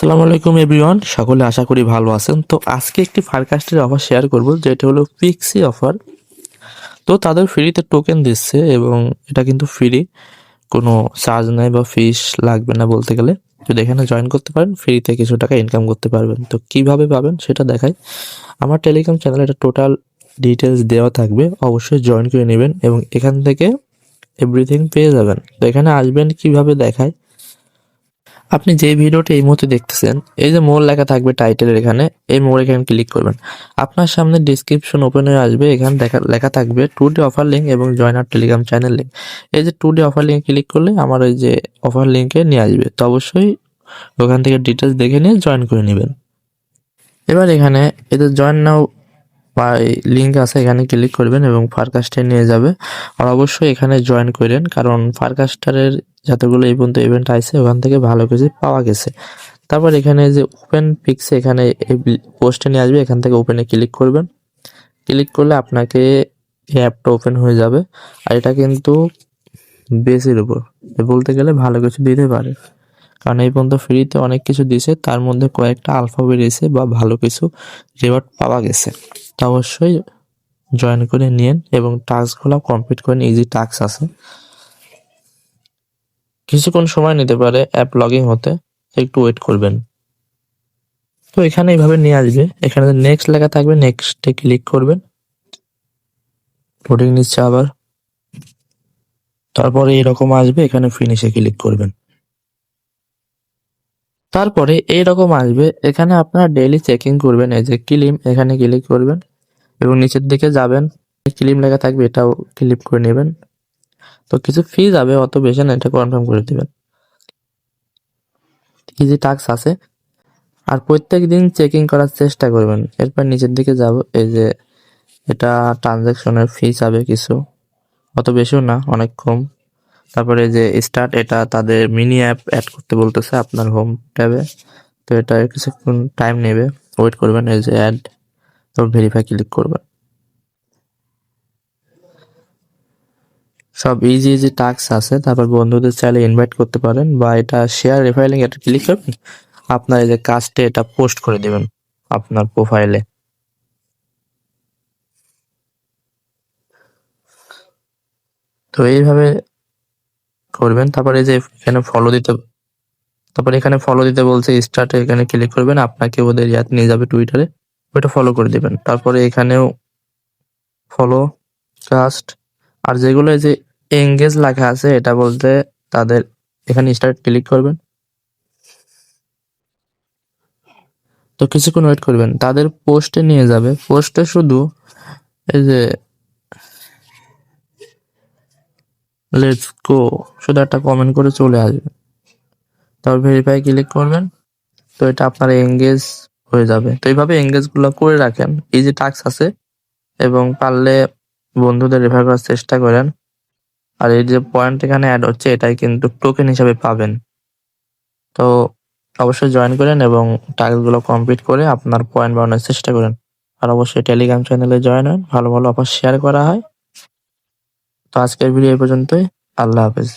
আসসালামু আলাইকুম এভরিওয়ান, সকলে আশা করি ভালো আছেন। তো আজকে একটি ফারকাস্টের অফার শেয়ার করব, যেটা হলো পিক্সি অফার। তো তাদের ফ্রিতে টোকেন দিচ্ছে এবং এটা কিন্তু ফ্রি, কোনো চার্জ নাই বা ফিস লাগবে না বলতে গেলে। যদি এখানে জয়েন করতে পারেন, ফ্রিতে কিছু টাকা ইনকাম করতে পারবেন। তো কিভাবে পাবেন সেটা দেখাই। আমার টেলিগ্রাম চ্যানেলে এটা টোটাল ডিটেলস দেওয়া থাকবে, অবশ্যই জয়েন করে নেবেন এবং এখান থেকে এভরিথিং পেয়ে যাবেন। তো এখানে আসবেন কিভাবে দেখায়। আপনি যে ভিডিওটি এই মুহূর্তে দেখতেছেন, এই যে মোর লেখা থাকবে টাইটেলের এখানে, এই মোর এখানে ক্লিক করবেন। আপনার সামনে ডিসক্রিপশন ওপেন হয়ে আসবে, এখানে লেখা থাকবে 2 ডে অফার লিঙ্ক এবং জয়েন আর টেলিগ্রাম চ্যানেল লিঙ্ক। এই যে 2 ডে অফার লিঙ্ক ক্লিক করলে আমার ওই যে অফার লিঙ্কে নিয়ে আসবে। তো অবশ্যই ওখান থেকে ডিটেলস দেখে নিয়ে জয়েন করে নেবেন। এবার এখানে এদের জয়েন নাও বা লিঙ্ক আছে, এখানে ক্লিক করবেন এবং ফারকাস্টে নিয়ে যাবে। আর অবশ্যই এখানে জয়েন করেন, কারণ ফারকাস্টারের যতগুলো এই পর্যন্ত ইভেন্ট আছে ওখান থেকে ভালো কিছু পাওয়া গেছে। তারপর এখানে যে ওপেন পিক্সে এখানে এই পোস্টে নিয়ে আসবে, এখান থেকে ওপেনে ক্লিক করবেন। ক্লিক করলে আপনাকে এই অ্যাপটা ওপেন হয়ে যাবে। আর এটা কিন্তু বেসের উপর বলতে গেলে ভালো কিছু দিতে পারে, কারণ এই পর্যন্ত ফ্রিতে অনেক কিছু দিছে, তার মধ্যে কয়েকটা আলফা বেরিয়েছে বা ভালো কিছু রিওয়ার্ড পাওয়া গেছে। তা অবশ্যই জয়েন করে নিন এবং টাস্কগুলো কমপ্লিট করেন। ইজি টাস্ক আছে, কিছুক্ষণ সময় নিতে পারে অ্যাপ লগইন হতে, একটু ওয়েট করবেন। তো এখানে এইভাবে নিয়ে আসবে, এখানে নেক্সট লেখা থাকবে, নেক্সটে ক্লিক করবেন। লোডিং নিচ্ছে আবার, তারপরে এরকম আসবে, এখানে ফিনিশে ক্লিক করবেন। তারপরে এইরকম আসবে, এখানে আপনারা ডেইলি চেকিং করবেন। এই যে ক্লিম, এখানে ক্লিক করবেন এবং নিচের দিকে যাবেন, ক্লিম লেখা থাকবে, এটাও ক্লিক করে নেবেন। তো কিছু ফি যাবে, অত বেশি না, এটা কনফার্ম করে দিবেন। ইজি টাস্ক আছে, আর প্রত্যেক দিন চেকিং করার চেষ্টা করবেন। এরপর নিচের দিকে যাব, এই যে এটা ট্রানজাকশনের ফি যাবে কিছু, অত বেশিও না, অনেক কম। তারপরে যে স্টার্ট, এটা তাদের মিনি অ্যাপ অ্যাড করতে বলতেছে আপনার হোম ট্যাবে। তো এটা কিছুক্ষণ টাইম নেবে, ওয়েট করবেন। এই যে অ্যাড, তো ভেরিফাই ক্লিক করবেন। সব ইজি ইজি টাস্ক আছে। তারপর বন্ধুদের চাইলে ইনভাইট করতে পারেন, বা এটা শেয়ার রেফারেলিং, এটা ক্লিক করবেন, আপনার এই যে কাজটা এটা পোস্ট করে দিবেন আপনার প্রোফাইলে। তো এইভাবে করবেন। তারপরে এই যে এখানে ফলো দিতে, তারপরে এখানে ফলো দিতে বলছে, স্টার্টে এখানে ক্লিক করবেন, আপনাকে ওদের ইয়াতে নিয়ে যাবে টুইটারে, ওইটা ফলো করে দিবেন। তারপরে এখানেও ফলো, ট্রাস্ট, আর যেগুলো এই যে এঙ্গেজ লেখা আছে, এটা বলতে তাদের এখানে স্টার্ট ক্লিক করবেন। তো কিছুক্ষণ ওয়েট করবেন, তাদের পোস্টে নিয়ে যাবে। পোস্টে শুধু এই যে লেটস গো শুধু একটা কমেন্ট করে চলে আসবে, তারপর ভেরিফাই ক্লিক করবেন। তো এটা আপনার এঙ্গেজ হয়ে যাবে। তো এইভাবে এঙ্গেজ গুলো করে রাখেন, ইজি টাস্ক আছে, এবং পারলে বন্ধুদের রেফার করার চেষ্টা করেন। আর এই যে পয়েন্ট এখানে অ্যাড হচ্ছে, এটাই কিন্তু টোকেন হিসাবে পাবেন। তো অবশ্যই জয়েন করেন এবং টাস্ক গুলো কমপ্লিট করে আপনার পয়েন্ট বাড়ানোর চেষ্টা করেন। আর অবশ্যই টেলিগ্রাম চ্যানেলে জয়েন হন, ভালো ভালো অফার শেয়ার করা হয়। তো আজকের ভিডিও এই পর্যন্তই। আল্লাহ হাফেজ।